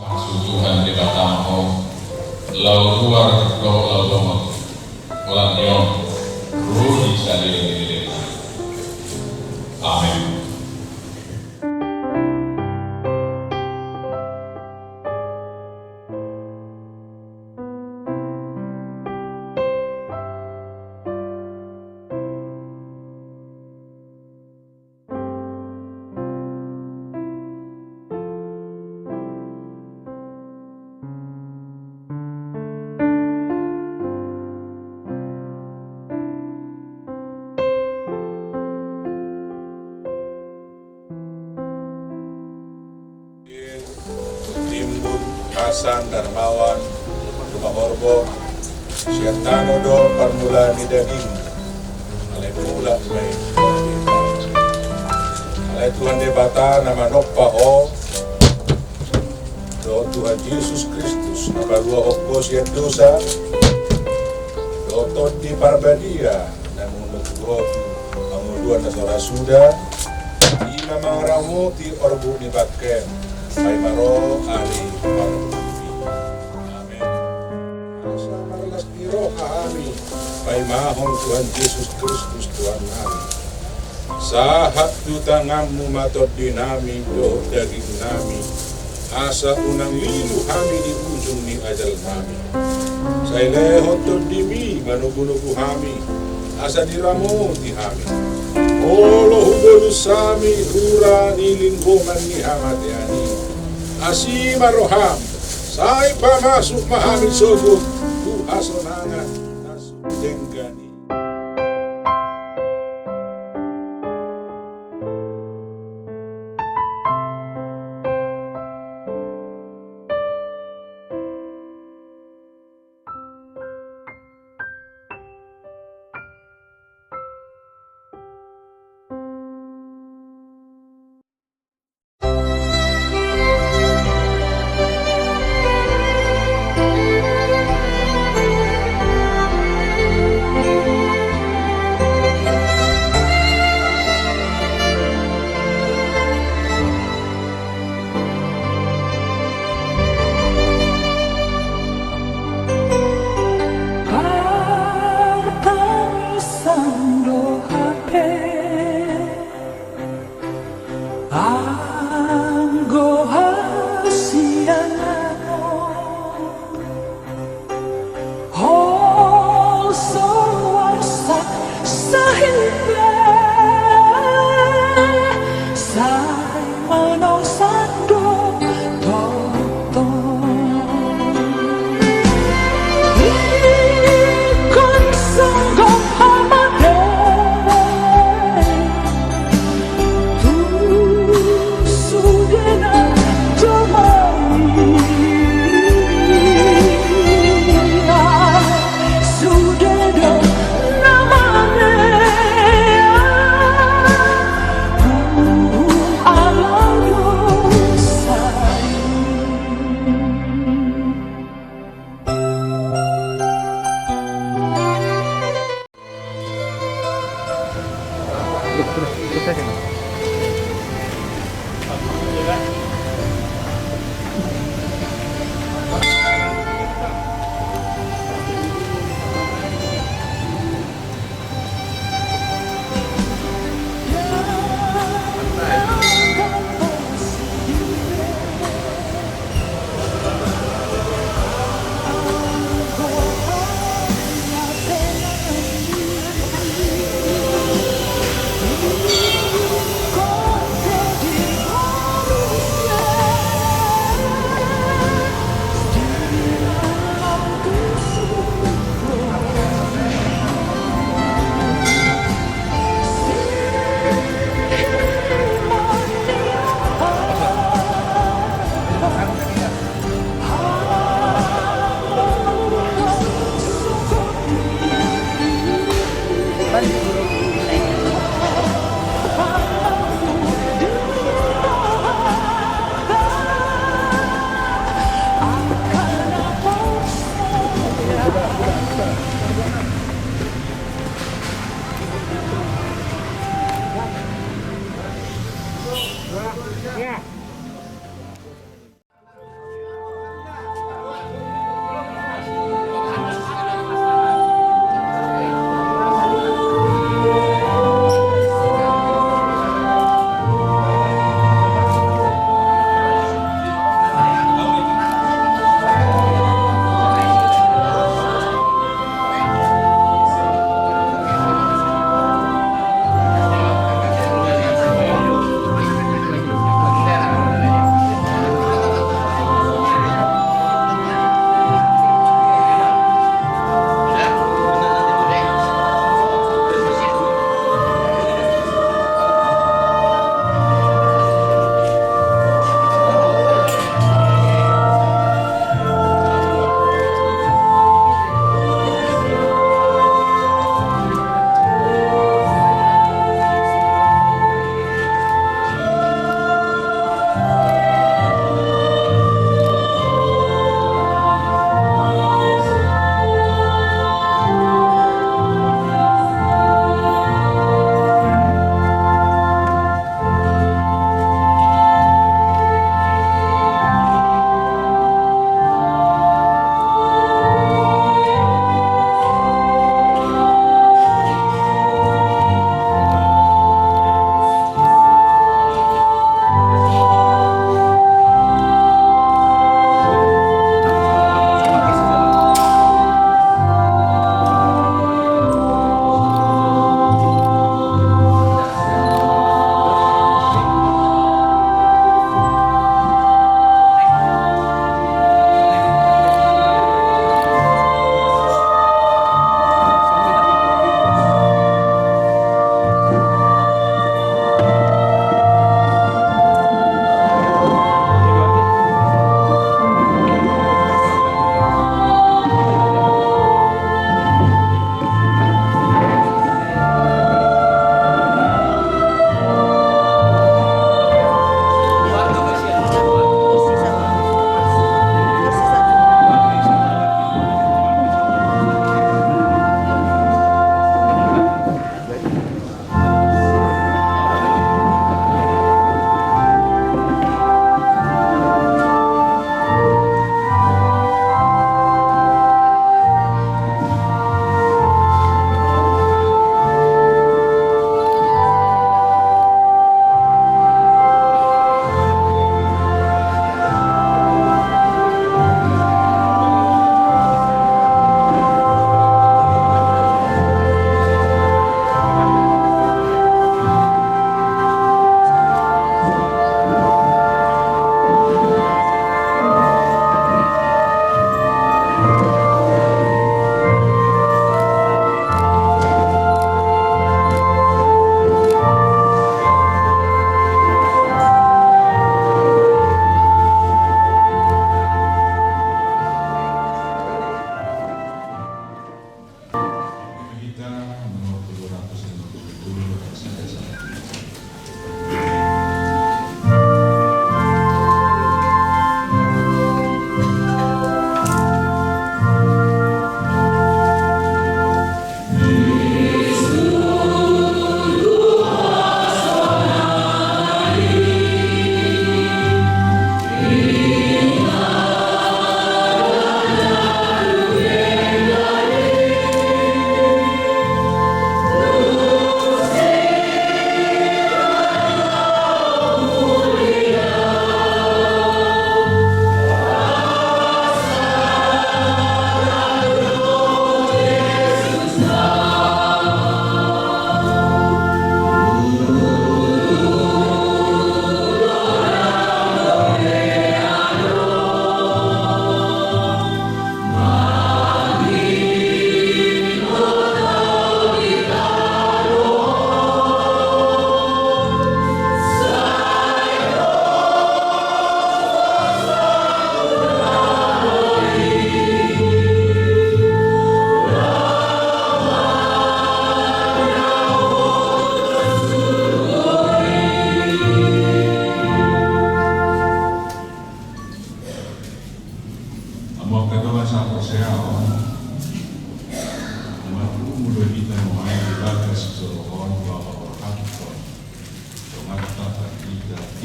Tuhan di batang lau luar do lau domot ulang yo rudi salih. Amin. Timbun, Hasan, Darmawan, Rumah Orbo, Siatano do Parmula ni Daging, alay mula may alay Tuhan de bata na manokpa o do Tuhan Yesus Kristus na barua okpo siat dosa do todi parbadia na munugro ang muduan na sorasuda di mamangaramu ti orbu ni bakken Pai maro ali parupi. Amin. Asa maralas piro kami. Pai mahon Tuhan Yesus Kristus Tuhan kami. Sahat tutangamu matod dinami do daging nami. Asa unang lilu kami di ujung ni ajal kami. Say lehot tod dimi manugunugu kami. Asa diramo di kami. Olo hubolu sami hura nilingkungan ni hamatiani. Asima roham, say pamasuk mahamid sugod, hasonangan nasudenggani.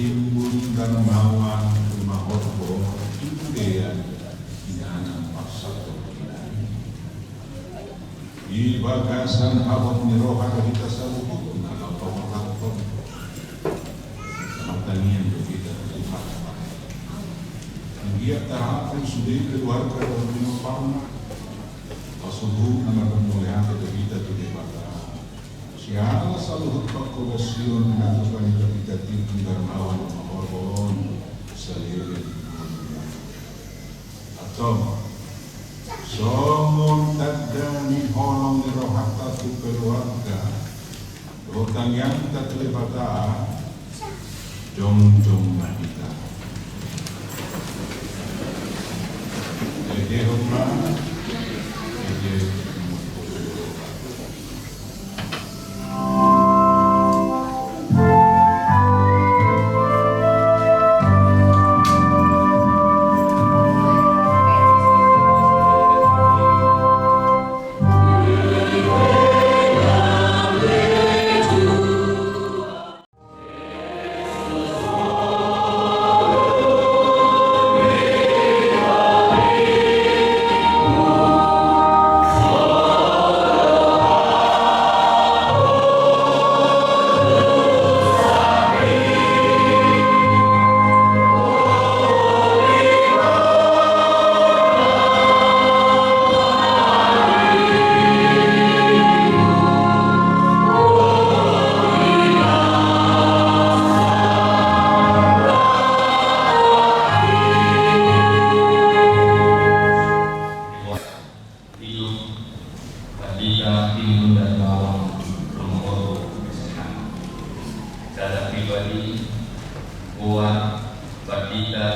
Timbun Darmawan Rumah Orbo itu dia inanan pasal di bagasan awak niroha kita saluhut kalau pengalaman pertanian kita lihat dia terapkan sudah keluarga dan minopang pasuhu nama pemulihan kita tidak bakal siapa saluhut pakulasion dan wanita kita tinggi Darmawan Orbo selirin atau somon tadani holong rohata tu keluarga rotang yang tak terlebata jong kita jadi rumah jadi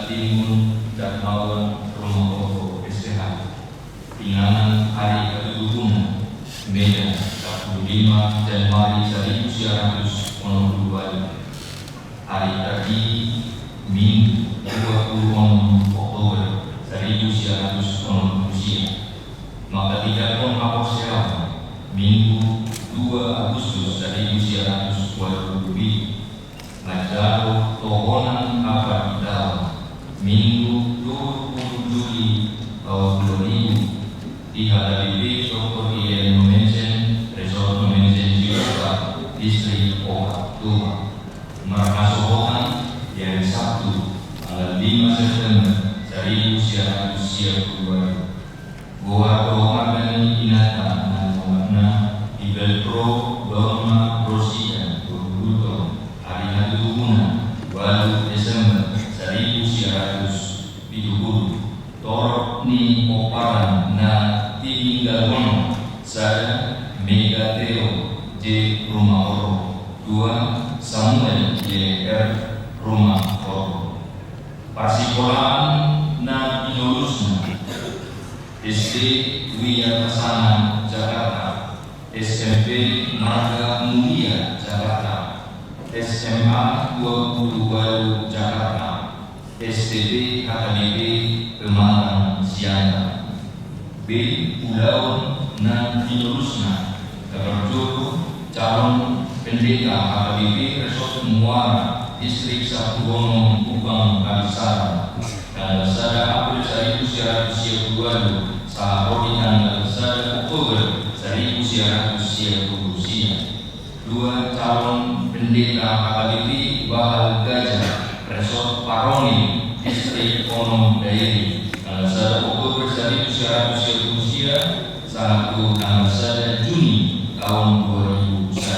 Timbun Darmawan Rumah Orbo SPH Pinangan hari ke-7 Medan 15 Januari 1982 hari tadi Minggu 26 Oktober 1980 maka tidak pun apostel Minggu 2 Agustus 1922 Najaro tohonan apa kita Minggu 20 Juli tahun 2000 dihadiri Dr. Ian Nomensen Resort Nomensen Jakarta Distrik Oka Tua Markasohokan yang Sabtu tanggal 5 September 1922 Goa Rohman Inata dan Rohana Ibel Pro Dorma Rosika Gurudon Hari Hatuhuna Walu Desember 1970 Torok Ni Oparan Na Tinggalon Saya Megateo J. Rumah Orbo 2 Samuel J.R. Rumah Orbo Pasikolaan Na Inulusna SD Wiyatasana Jakarta SMP Marga Mulia Jakarta SMA 20 Walu Jakarta STB HKBP Pematang Siaga B. Pulau Na Inulusna Keberjuru calon pendeta HKBP Resort Muara Distrik Sapugono Kubang Kalisara tanggal 1 April 1922 Saharodi tanggal 1 Oktober 1922 dua calon pendeta HKBP Bahal Gajah Resort Paroni Distrik Onom Dairi tanggal 1 Oktober 1922 satu tanggal 1 Juni tahun 2001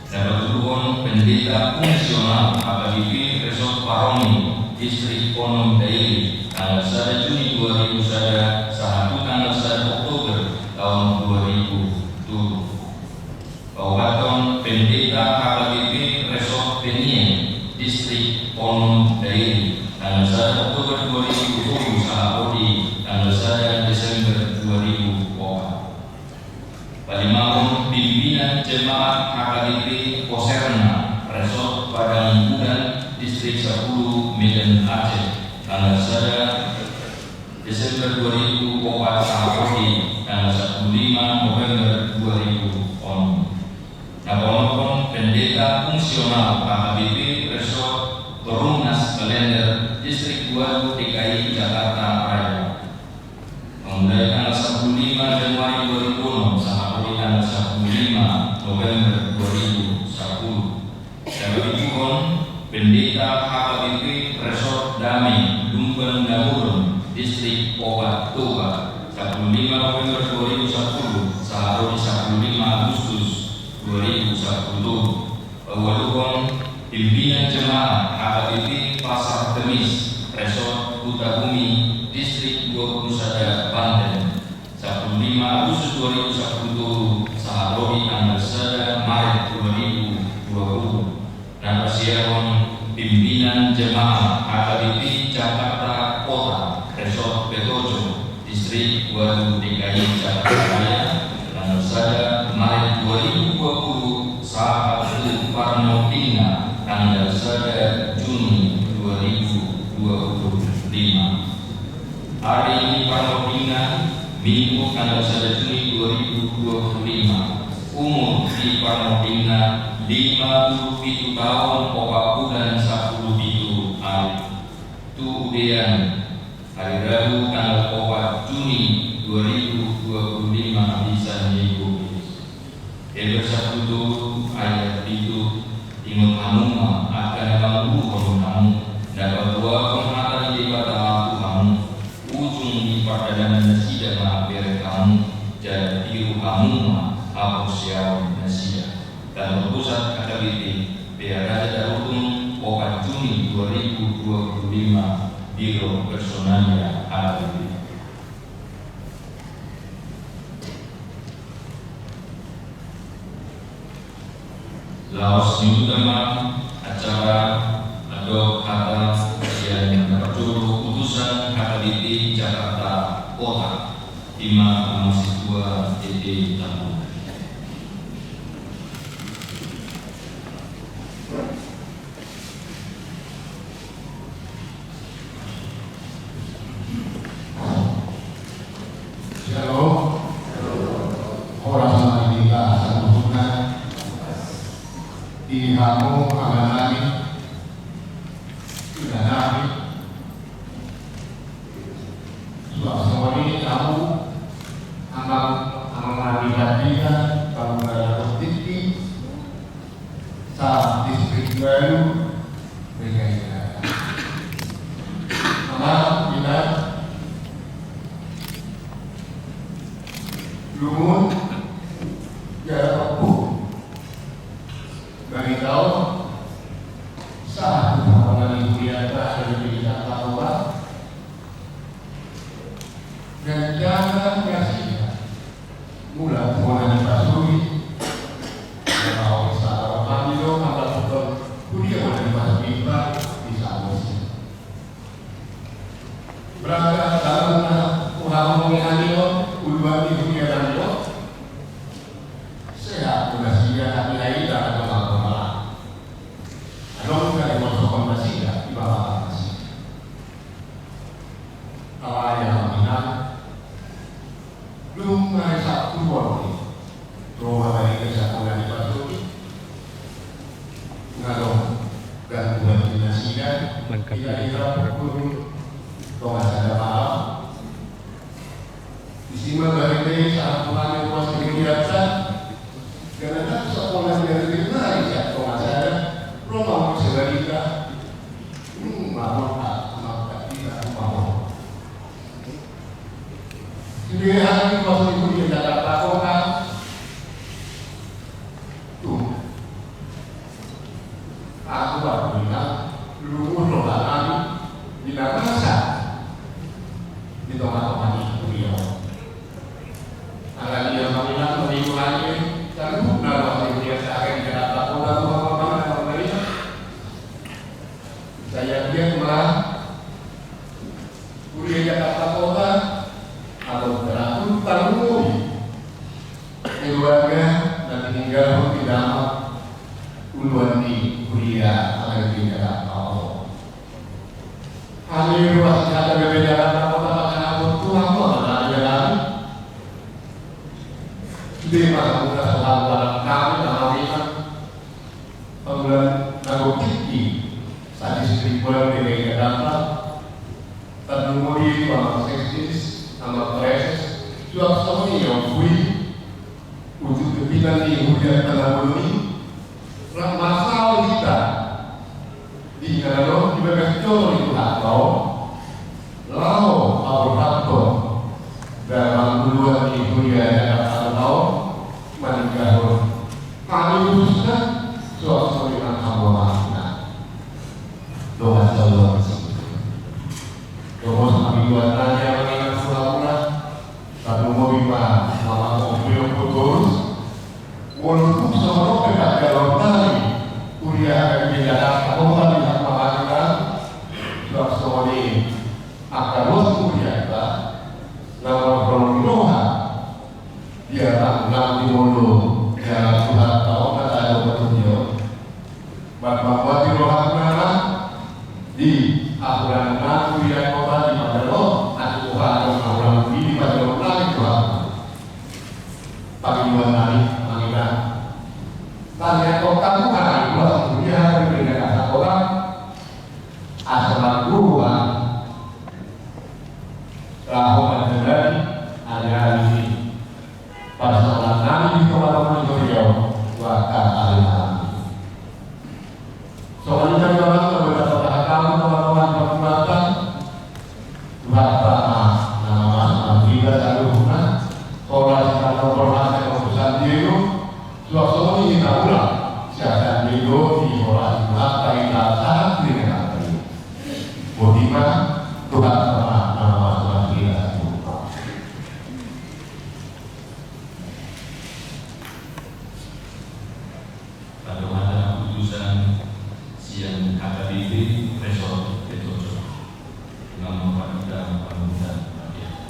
dapat turun pendeta fungsional HKBP Resort Paroni Distrik Onom Dairi tanggal 1 Juni 2001 satu tanggal 1 Oktober tahun 2007 Kabupaten pendeta HKBP Resort Penien Distrik Onom Dairi tanggal 1 Oktober 2020 Saharodi tanggal 1 Desember 2004 Palimahun pimpinan jemaat HKBP Poserna Resort Padang Budan Distrik 10 Medan Aceh tanggal 1 Desember 2004 Saharodi tanggal 15 November 2000 Napolon pendeta fungsional HKBP Resort Perumnas Kalender Distrik 2 DKI Jakarta Raya. Mulai tanggal 15 Januari 2006 sampai tanggal 15 November 2010. Dapat dituhun Pendeta HKBP Resort Damai Lumban Dahurun Distrik Obat Toba 15 November 2010 sampai 15 Agustus 2010. Walukan Pimpinan Jemaat HKBP Pasar Kemis Resort Kutabumi Distrik 21 Banten 15 Agustus 2010 sampai tanggal 1 Maret 2020. Dan persiapan Pimpinan Jemaat HKBP Jakarta Kota Resort Petojo Distrik 2 DKI Jakarta Raya tanggal 1 Maret 2020 sampai Parno Pina tanggal 1 Juni 2025. Hari ini Parno Pina Minggu tanggal 1 Juni 2025. Umur di Parno Pina 57 tahun 4 bulan 10 hari. Kemudian hari Rabu tanggal 4 Juni 2025 di San Diego. Bersatu ayat itu imut hamuma akan bangku kamu dapat dua penghata di bawah kamu ujung di perdana nasidah mampir kamu jadi tiru kamu hapus yang nasidah dan pusat KKBP biar Raja Darutun 4 Juni 2025 Biro Personalia ABB. Laos utama acara atau kata yang berjudul Putusan KKBP Jakarta Kota 5 mahasiswa DD Tambun. Kamu amanami sudah nabi semua ini kamu amanami dia kamu ada positif saat distrik baru dengan amal kita lumun ya bagi kau saat pengambilan kuliah terakhir di Jakarta dan jangan kasih mulai mulai pasuri kalau saat ambil apa betul kuliah mulai pasuri di sana berangkat dalam orang mengambil ulama di kuliah dan sehat sudah siap tapi lain tak ada Dong dari masuk masih di bawah masih. Kalau yang minat belum merasa keluar rumah dari kesatuan di Batu. Kalau gangguan dinasinya kira-kira pukul 2 malam. Disimak dari ini saat pulang puas kegiatan karena sekolah dari mana ya kalau Roma sebalika mau tidak mau. Jadi hari ini waktu itu di Jakarta Kota tuh aku baru bilang dulu roda kami di Nagasa di tempat-tempat itu dia. Ada dia bilang minggu lagi dan bukan waktu dia akan di Jakarta Kota saya dia malah kuliah Jakarta Kota atau beratur taruh keluarga dan tinggal di dalam uluan di kuliah ada di Jakarta Kota. Kami ruas Jakarta di Jakarta Kota akan aku tuang ada jalan di mana mudah soal kami dalam ini pembulan narkotik sa distribuan DKI Jakarta, ternumuri Bapak Seksis, nama Preses, suap sama yang kui, untuk kepitan di hujan tanah bumi, masalah kita di kalau di bagian itu atau lau atau dalam dua di hujan Jakarta tahun menikah kami khususnya suap dengan kamu doa Allah doa kami buat tanya mengingat pura-pura tapi mau bipa malah mau beliau putus walaupun sama dekat kalau tadi kuliah di Jakarta kalau tadi sama makan suap semua ini akan luas kuliah nama Pronoha dia tak nanti mulu dia Tuhan tahu kata ada petunjuk bapak buat di rohan mana di aturan aku yang kota di Padelo, aku harus orang di Padelo lagi Tuhan. Pagi dua hari, mengira. Tanya kota bukan dua dunia berbeda kata orang. Asal dua, rahmat dan ada ini. Pada saat nanti di kota Malaysia, waktu alim. Soalnya kami orang beberapa tahun teman-teman perbuatan bapak nama kita jalurnya sekolah sekolah perbuatan keputusan itu suasana ini kita ulang siapa itu di sekolah apa kita sangat dengan bagaimana Tuhan nama kita Kalau ada keputusan yang AKBP Resort Betojo dengan mempermudah rakyat.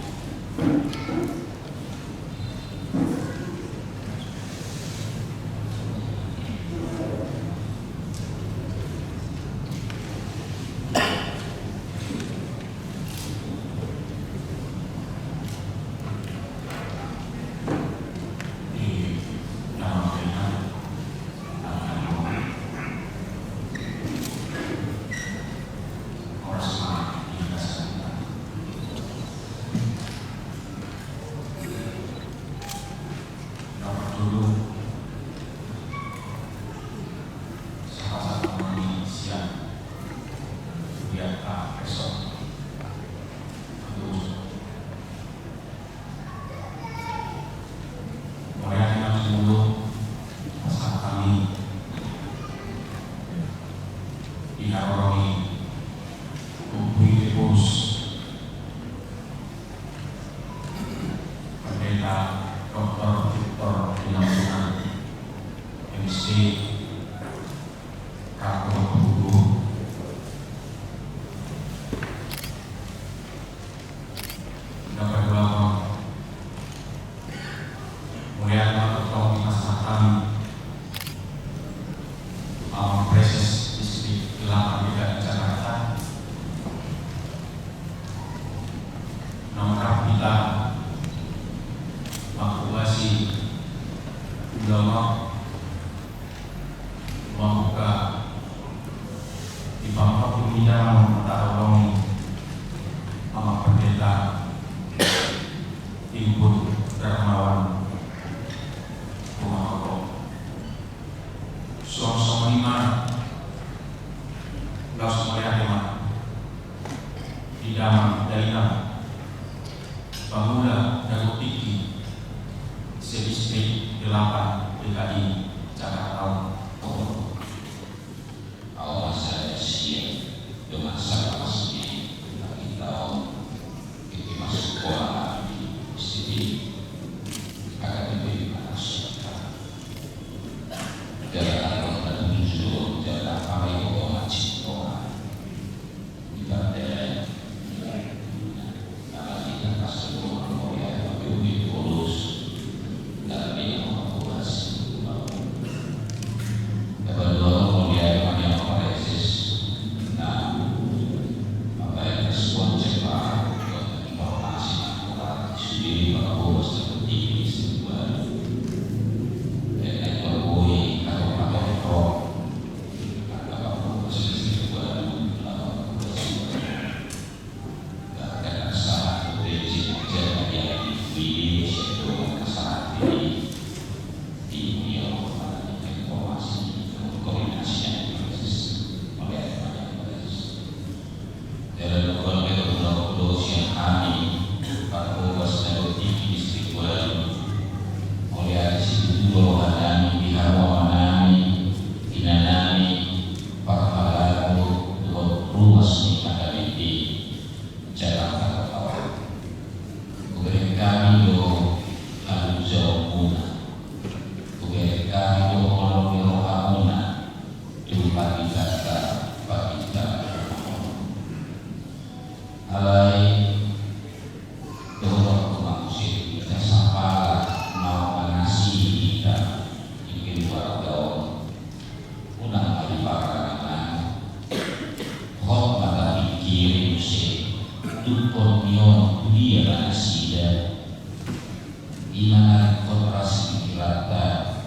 Sedistrik 8 DKI Jakarta. Allah saya siap dengan lagi kata kita alai dorong manusia kita sapa mau nasi kita ingin warga unang kali parangan hok mata pikir musik tukon nyon dia nasi dan imana kontrasi rata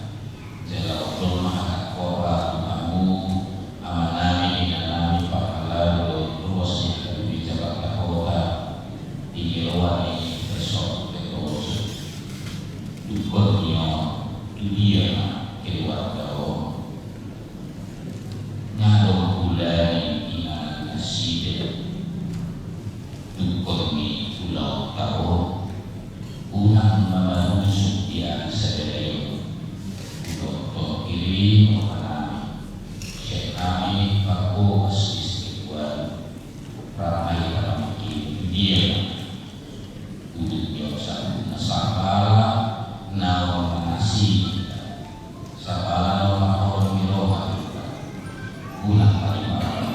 jala rumah kora kamu amanami dinami pakalalu ruasnya di Jakarta Kota di Lewani besok terus dukunnya dunia keluarga ngadong bulan ina nasib dukunnya pulau tahu unang mamanusuk yang sedaya doktor kiri mengalami Syekh kami Paku Aslis Ikhwan ramai dalam dunia untuk jauh nasabala nawa manasi sabala nawa mahon miroha unang marimara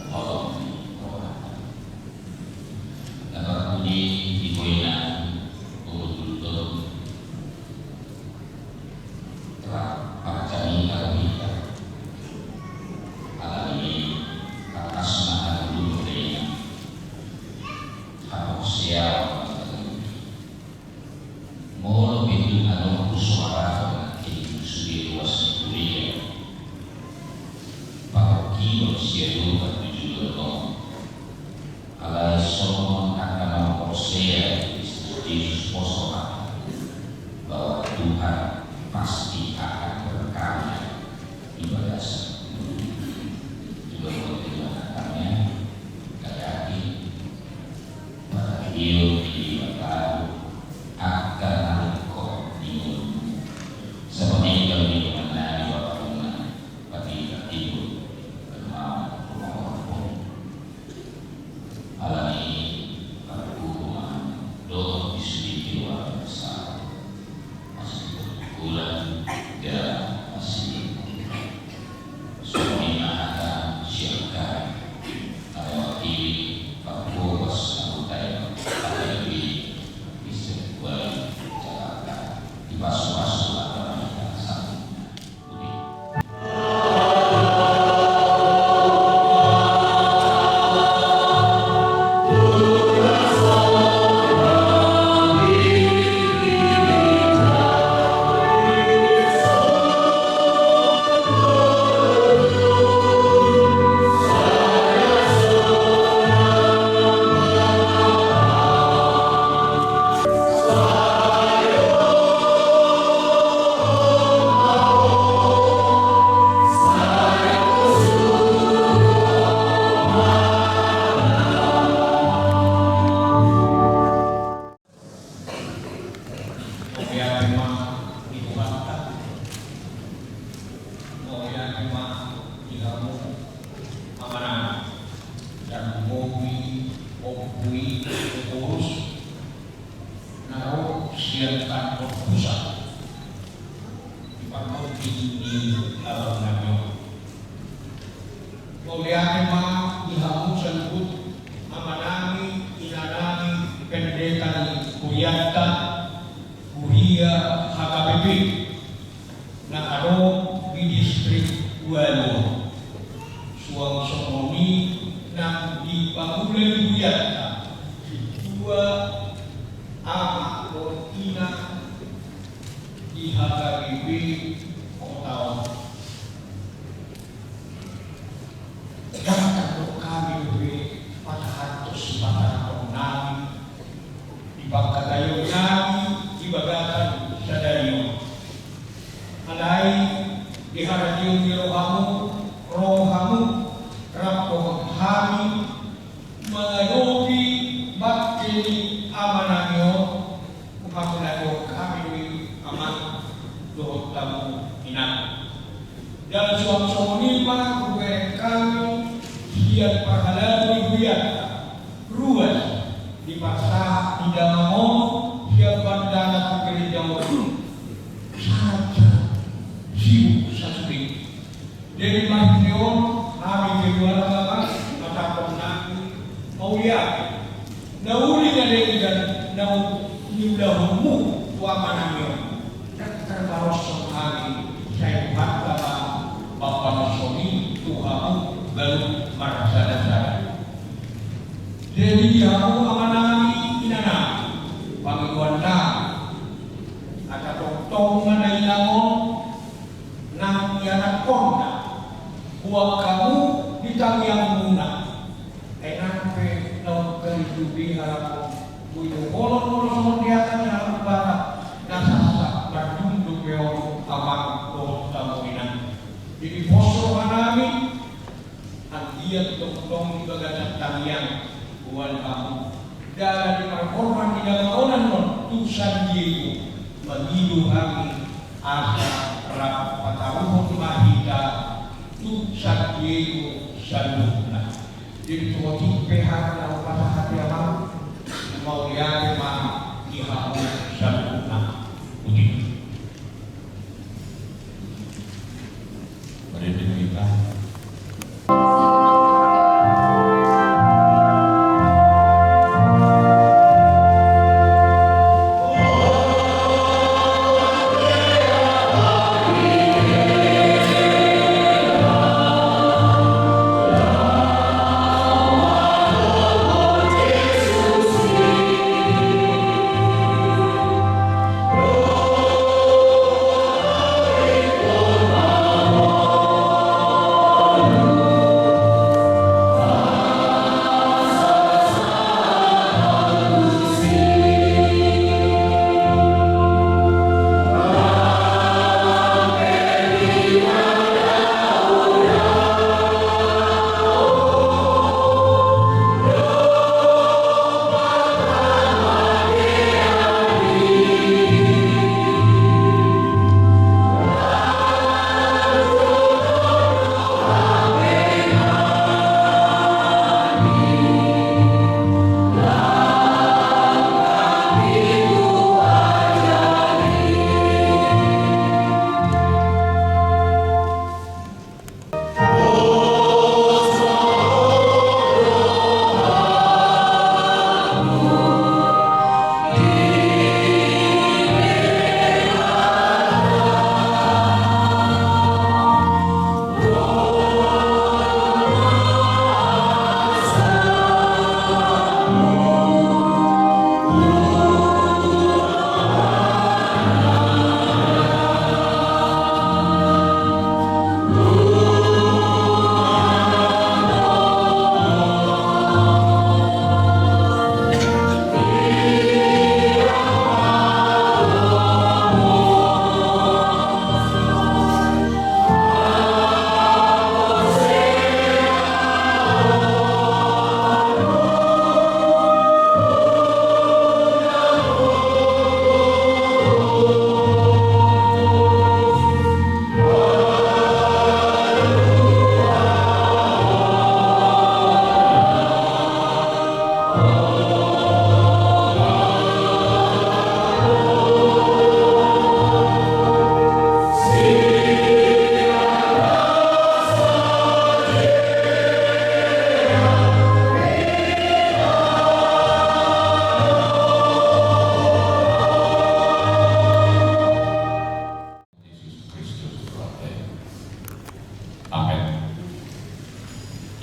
Allah dapat budi dipoinan Pakcani Karmita alami atas nama dulu dengan hak sosial mau lebih anu suara di sudi luas kuliah paroki manusia dulu tujuh tahun alai Solomon akan mempercaya Yesus posokan bahwa Tuhan pasti akan berkarya ibadah juga pertimbangannya kayaki pada hidup di baru akan nalukok di mulut seperti yang di mana di waktu pada tidur bermalam alami perhubungan doa disudi luar biasa bulan dan masih suami akan siapkan lewati Pakuas Anggota pada lebih istiqbal Jakarta di pasu-pasu atau siapkan pusat di Pangkau di Nabio. Muliakan ma dihamu sebut amanami inanami pendeta kuyata kuhia HKBP na aro di distrik Walu suang somoni nang di Pangulen kuyata dua ama ina di HKBP Kota jangan kami beri pada hatus bahkan nami di bangka kayu nami di bagatan sadario alai di haradio di rohamu rapo kami mengayobi bakti amananyo upamunanyo kami aman doh tamu inang dan suam-suami pa kami dia pahala buat ruas di pasar di dalam dia bandara gereja saja sibuk satu Jadi mahnion kami keluarga matapon namin mauliat. Nauli na legan na niulahunmu tuama namin. Nagtrabaho sa kami sa ibata bapamasoni tuhamu baru marasada-sada. Jadi kamu amanami inana Panginoon na at atong manailangon ng yanakon na huwag kamu ditangyang muna ay nape ng kalitubi harap ko uyong diatan sa harap bata nasa magdundog yung amang doon sa muinan. Iniposo ka namin ang diyan tong ibagat at tangyang buwan kamu. Dahil di performan di dalam nun tu San Diego magilu kami asa rap pataruhon mahita tu San Diego saluna. Jadi tuwagi pehak na upasahati amang mauliari mah ihamu saluna. Begitu. Mari kita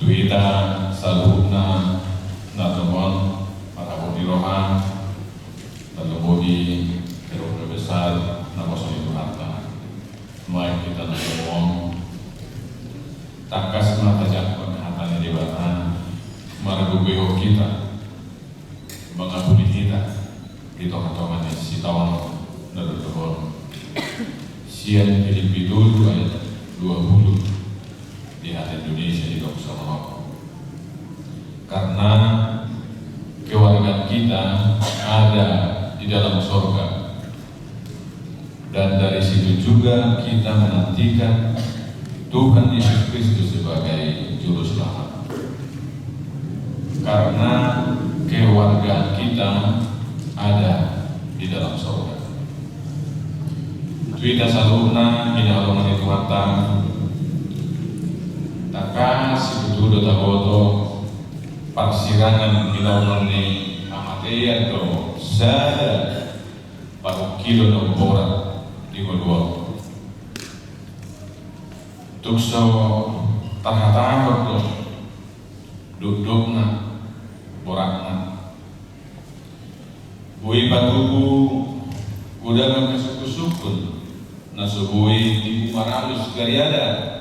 Tuita salubna na teman para bodi rohan dan bodi keluarga besar nama soli Tuhan. Mai kita ngomong takas mata jakon hatan di batan margubeho kita mengabuli kita di tongkat-tongkat si tawang dan teman sian Filipi 2 ayat 20 di hati Indonesia di Dokter karena keluarga kita ada di dalam surga dan dari situ juga kita menantikan Tuhan Yesus Kristus sebagai juru selamat karena keluarga kita ada di dalam surga. Tuita saluna ina Allah Tuhan Takkan sebetulnya taboto parsirangan kita ni amatean do sada paru kilo do borat di dua. Tukso tahan-tahan do dudukna boratna. Bui batuku udah ngasuk-sukun nasubui ibu maralus gariada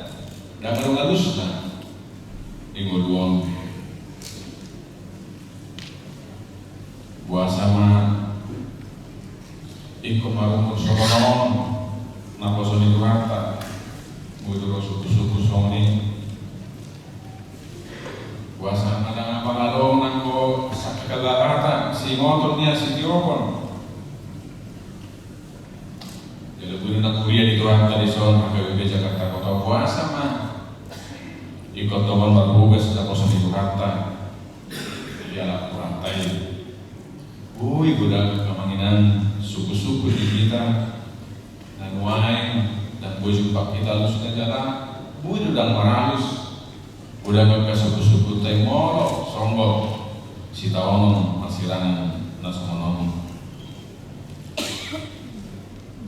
dan ngalusna di ngoduong buah sama ikut marung sokonon naposon itu harta ngudur suku-suku soni buah sama dengan pangalong nangko sakagata si motornya si tiopon jadi guru nak kuliah di Tuhan tadi soal HPBP Jakarta Kota buah sama ikut teman berhugas naposon itu harta ialah kurang tai. Ui gudang kemanginan suku-suku di kita dan wine dan gue jumpa kita lu sudah jalan gue udah maralus udah ke suku-suku temoro sombong si tawonon masirangan nasomonon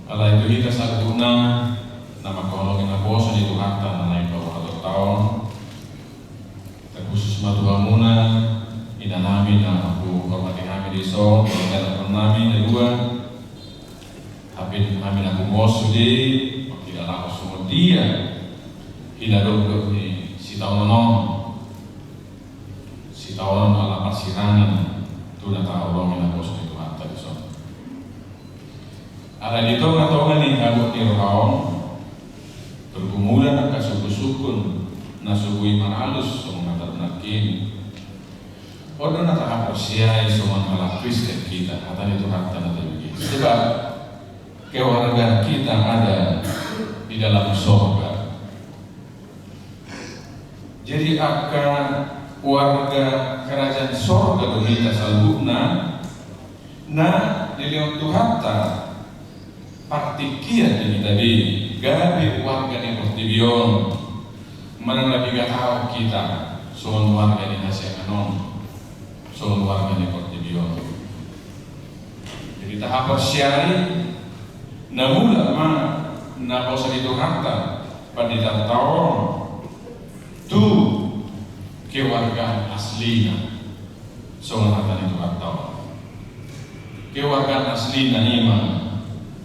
ala itu kita satu guna nama kolongin abosan itu harta naik ke tahun terkhusus matu bangunan ina nami na aku hormati kami di so dan nami kedua tapi kami aku mosu di tidak laku semua dia ina dok ni si tahun ala pasirangan tu dah tahu orang ina mosu itu harta di so ala di tonga ni aku tirhaon bergumulan ke suku-sukun nasubui maralus mengatar nakin orang nak apresiasi semua hal Kristen kita, kata itu harta nanti begitu. Sebab kewargaan kita ada di dalam surga. Jadi akan warga kerajaan surga kita salubna, nah dilihat harta partikian ini tadi, gabi warga yang bertibion, mana lebih tahu kita, semua warga ini hasil anon. Soal warga ni kortibion. Jadi tahap persiari, namula na bosan itu harta pada tahun tu kewargaan aslinya soal harta itu harta. Kewargaan aslinya iman,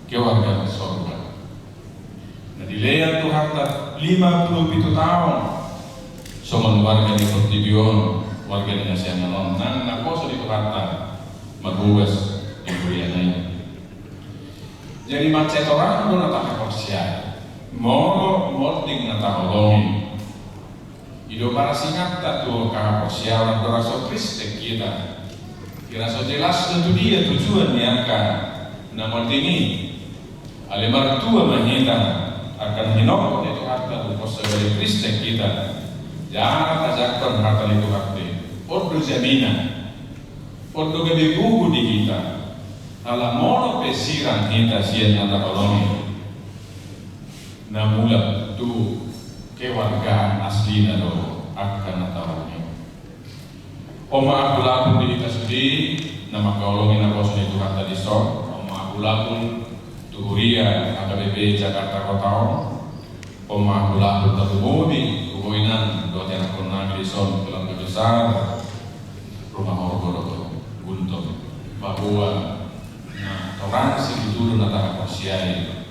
kewargaan surga. Nah dileyan tu harta 57 tahun soal warga ni kortibion. Warga di Asia Malon, nang poso di Jakarta, maghugas di Kurianay. Jadi macet orang pun nataka persiay, mau morting natahologi. Ido para singkat tu kah persiay orang berasa Kristen kita, kira so jelas tentu dia tujuan niakan. Namun ini, alemar tua mahita akan hinok itu harta berposa dari Kristen kita. Jangan tajakkan harta itu harta. Ordo jaminan, ordo gede buku di kita, ala mono pesiran kita sian nada koloni, namula tu kewargaan asli nado akan natawanya. Oma aku lapun di kita sudi, nama koloni na bos itu kata di sok. Oma aku lapun tu Huria HPBP Jakarta Kota. Oma aku lapun tu Bumi, Kuboinan, dua tiang konami di sok dalam besar. Rumah orgo untuk bahwa orang segitu nataka persiai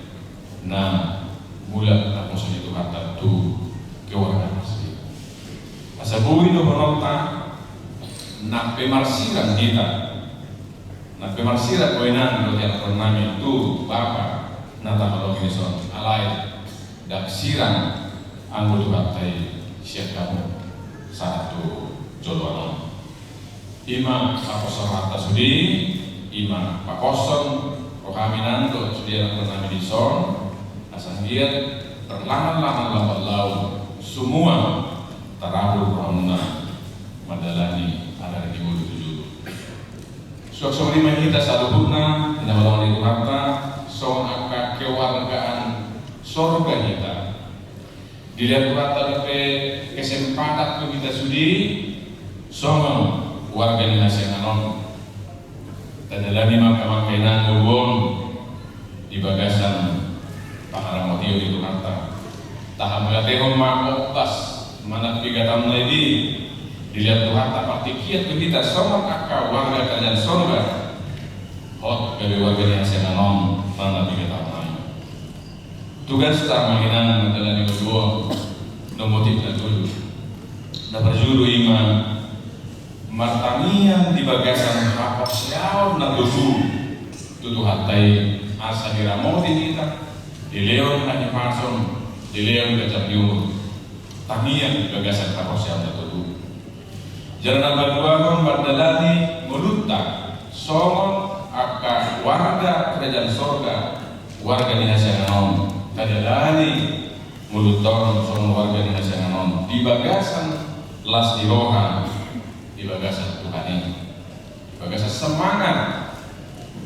mula na musuh itu kata tu kewargaan asli asabui no penonton nak pemarsiran kita nak pemarsiran koinan do tiap pernami tu bapa nataka lokison alai dak siran anggota katai siap kamu satu jodoh Ima apostol harta sudi, ima pakoson, kami nanto sudi anak bernama di son, asal dia terlangan-langan lambat laut, semua tarabur ramna madalani ada di mulut tujuh. Suatu lima kita satu guna, tidak melawan itu harta, soal angka kewargaan sorga kita. dilihat rata pe kesempatan kita sudi songon warga Indonesia nanon tadalani maka ulwon di bagasan Paharamotio itu harta tahap melatihon makoktas mana pigatam lagi dilihat Tuhan tak pasti kiat kita songon akal warga kerajaan sorga hot dari warga Indonesia nanon mana pigatam lain tugas tak menginang adalah di kedua nomotif na dulu na berjuru ima martanian di bagasan hapok siaw na tutu hatai asa diramoti kita di leon hanya pason di leon gajah nyumur tanian di bagasan hapok siaw na tutu jalan berduakan berdalani melutta songon aka warga kerajaan sorga warga Indonesia nanon kadalani muluton songon warga Indonesia nanon di bagasan las di roha di bagasan Tuhan ini bagasan semangat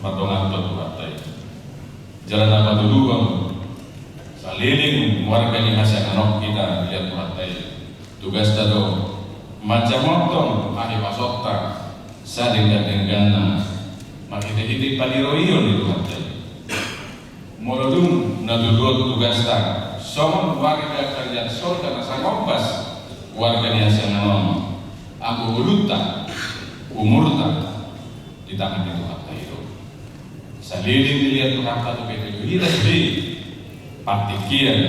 madongan Tuhan tadi jalan apa dulu bang saliling warga Indonesia nanon kita lihat Tuhan tadi tugas tado macam motor ahli pasokta sading dan enggana makita-hiti paliroion di Tuhan tadi molodum nadudot tugas tak somon warga kerajaan sorga nasa kompas warga Indonesia nanon aku uluta umurta di tangan itu harta itu saliling dilihat Tuhan tadi begitu kita sendiri partikian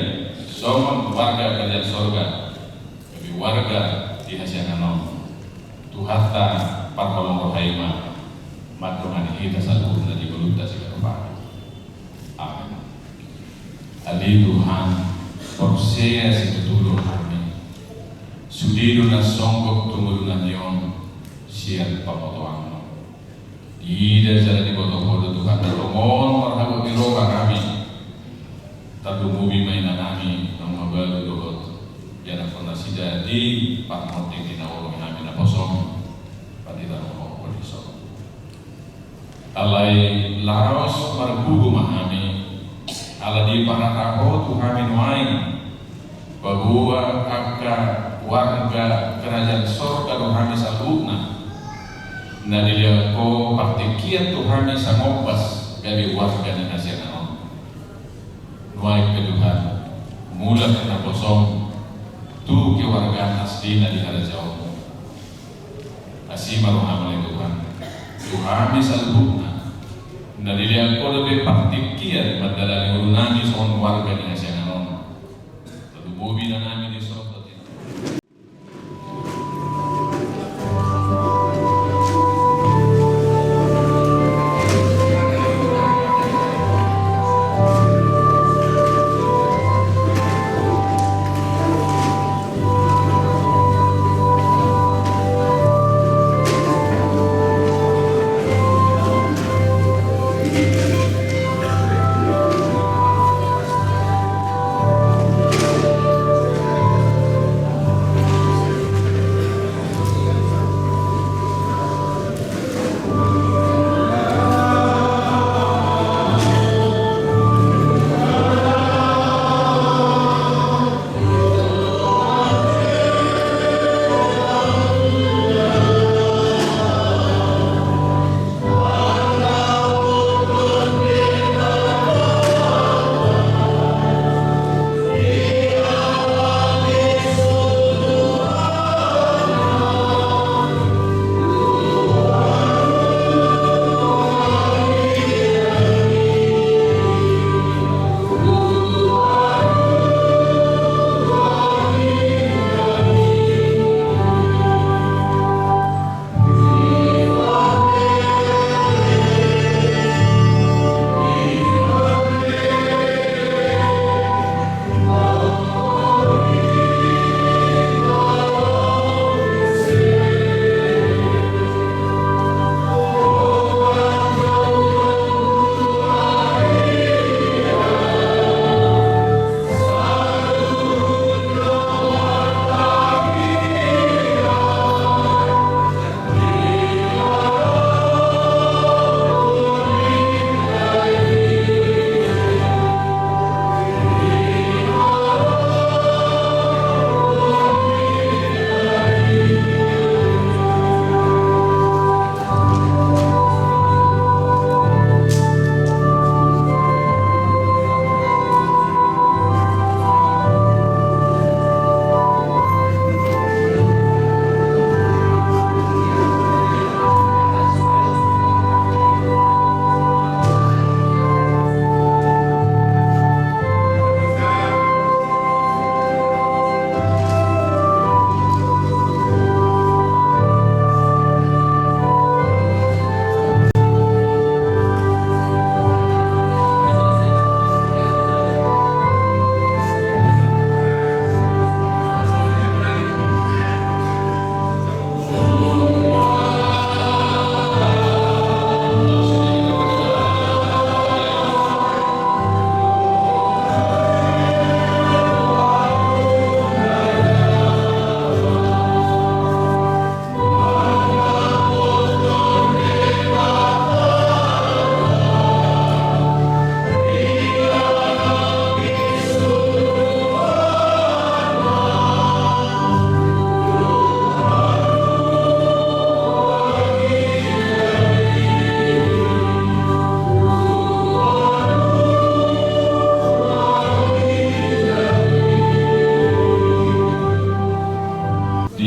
somon warga kerajaan sorga tapi warga di Indonesia nanon Tuhan tak parkolong rohaima madongan kita satu dari uluta sih kepada amin. Ali Tuhan Porsea si tutulong kami Sudido na songgok tumulong na niyon siya pamotoang mo Ida sa di boto-boto Tuhan na lumon marhago iroba kami tadumubi may na namin ng mabalo doot yan ang panasida di pagmonting tinawag namin na posong patitan mo ko poliso alay laros marbugo mahami ala di panatako Tuhan minuain bahwa aka warga kerajaan sorga Tuhan sa luna na dilihat ko partikian Tuhan sa ngobas dari warga ni Indonesia nanon nuay ke Tuhan mula na posong tu ke warga asli na di harajao asima rohamal Tuhan Tuhan sa luna na dilihat ko lebih partikian madala ni ulunani sa warga ni Indonesia nanon tadumubi na namin ni sorga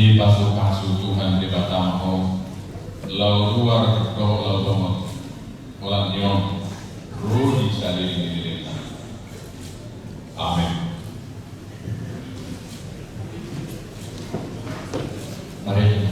di pasu-pasu Tuhan di Batamho, lau luar kerto lau domot, ulang nyom, rudi saling ini. Amin. Mari.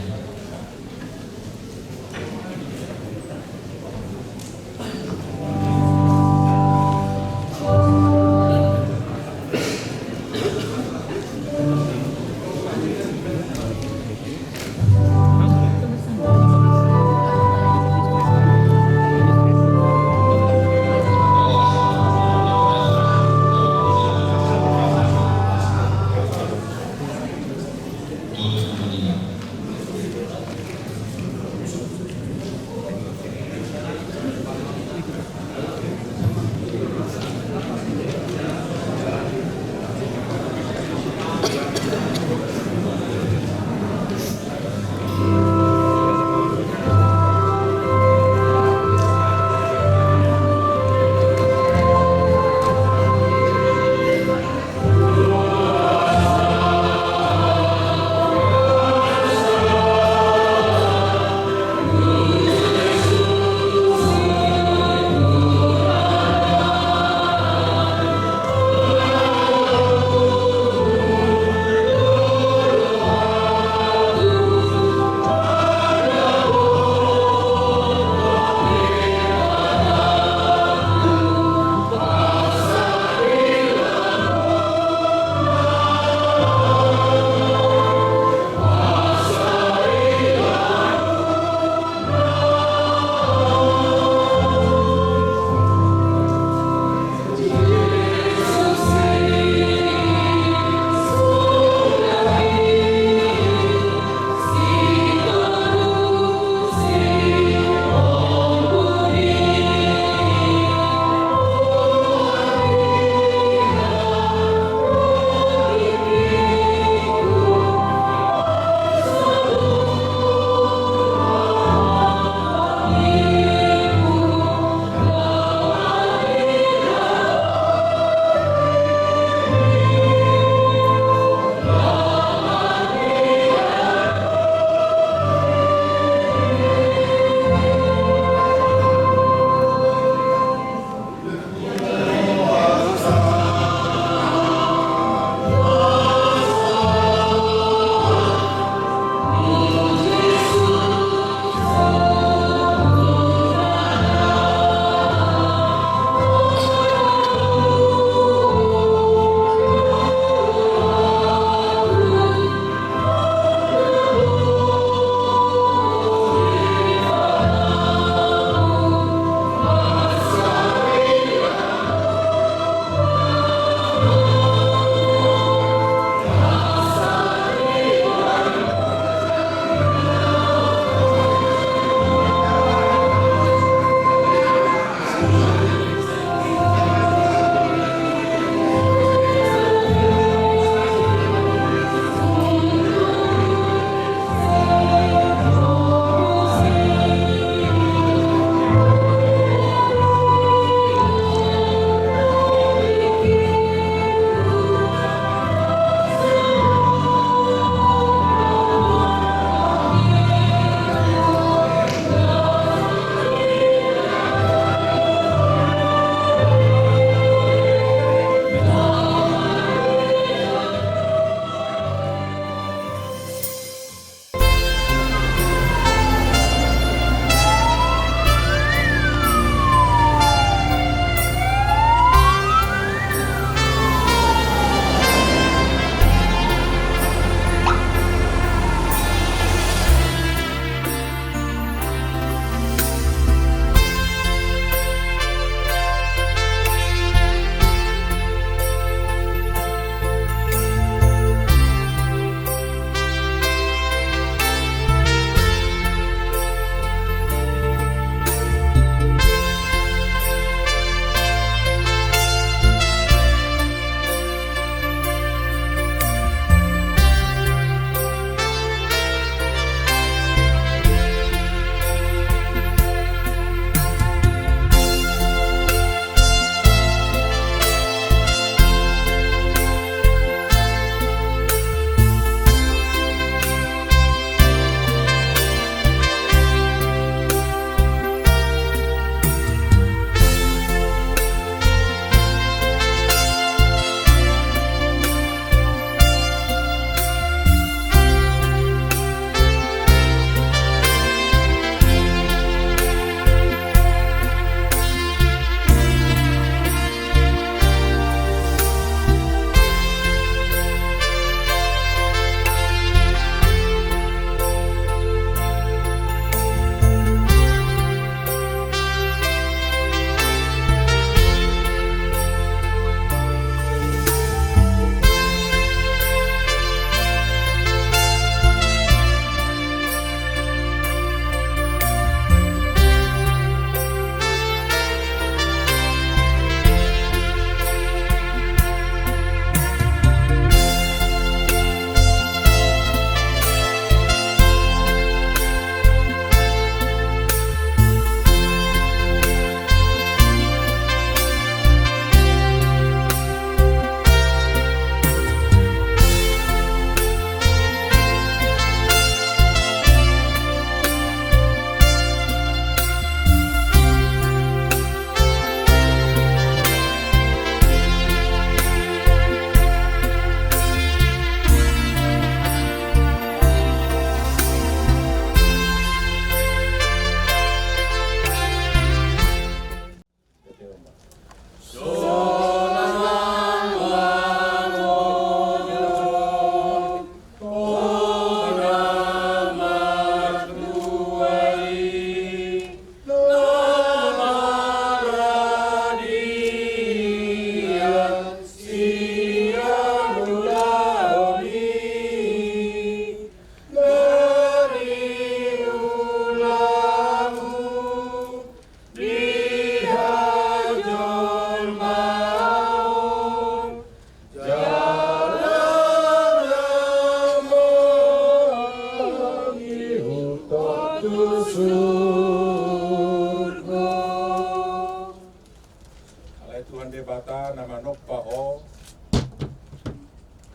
bata nama noppaho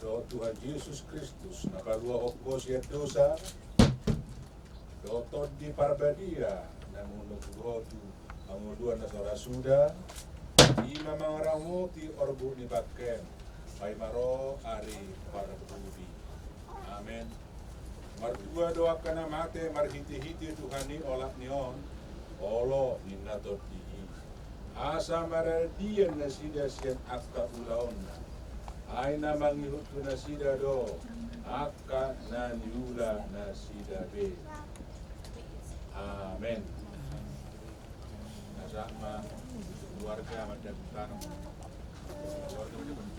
do Tuhan Yesus Kristus nabalua okkos ya dosa do toddi parbadia namun nukuhotu anguduan nasara suda ima mangaramoti orbu ni bakken paimaro ari parabudi. Amen. Martua doakan mate marhiti-hiti Tuhani olak nion olo ninatot dihi asa maradian nasida sian akka ulaonna aina mangihutu nasida do akka naniula nasida be. Amen. Nasama keluarga madam tanam keluarga madam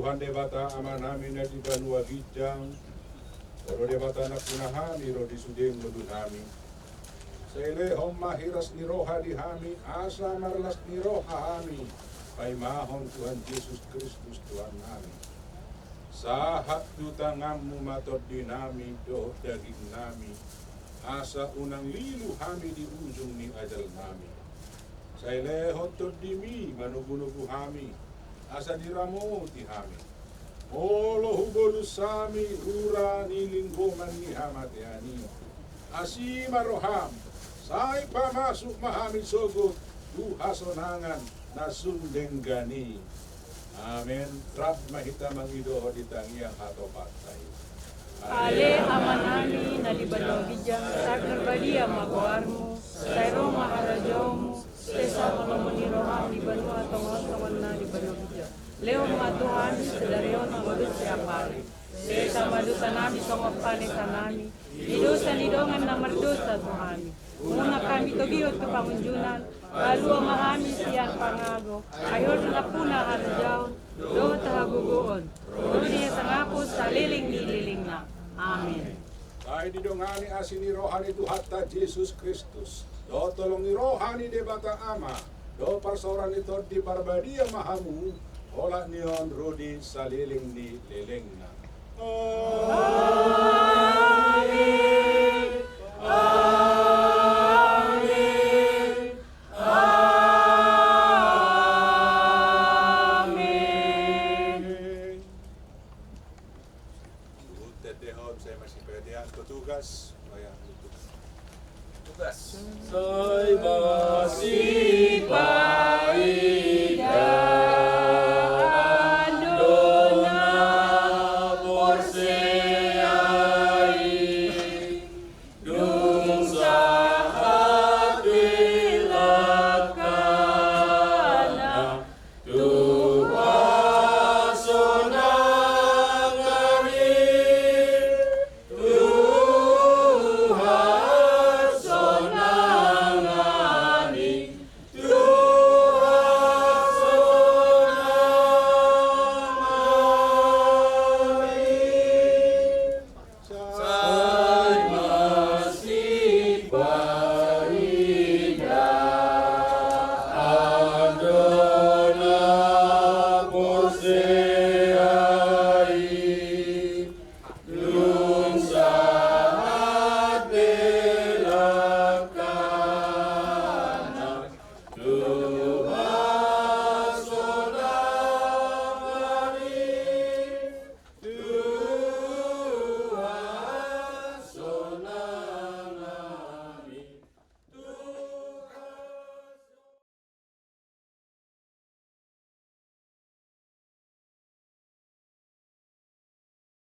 Tuhan debata amanami na di banua gijang oro debata na punahami ro di sudeng medunami sele hom mahiras ni roha di hami asa marlas ni roha hami paimahon Tuhan Yesus Kristus Tuhan nami sahat tu tangammu matod dinami doh daging nami asa unang lilu hami di ujung ni ajal nami sele hotod dimi manugu-nugu hami asa diramu tihami olo hubolu sami ura nilinggoman ni hamatihani asima roham sai pamasuk mahami sogot duhasonangan nasundenggani. Amen. Rab mahita mangidoho di tangiang hato patay Ale amanami na libanogijang sakar badia magoarmu sayro maharajomu Sesa malamoniroham di banua tongon-tongon na di banogijang Leo matuhan sedareon modus siapari Sesa madutanami songopane tanami Idosa nidongan na mardosa tuhami Una kami togiyot ke pangunjunan Lalu amahami siang pangago Ayon na puna harjaon Do tahagugoon Rudi sangako sa liling ni liling na Amen. Ay didongani asini rohani tu hatta Yesus Kristus do tolongi rohani debata ama do parsorani tod di parbadia mahamu ola nion rudi saliling ni lelengna. Amin. Amin. Amin. Tetehon saya masih pedean petugas bayang tugas. Saya masih paida Andona porseai Dung saat bilakana Tuhan sonangari Tuhan sonangani Tuhan sonangani Saya masih paida Andona porse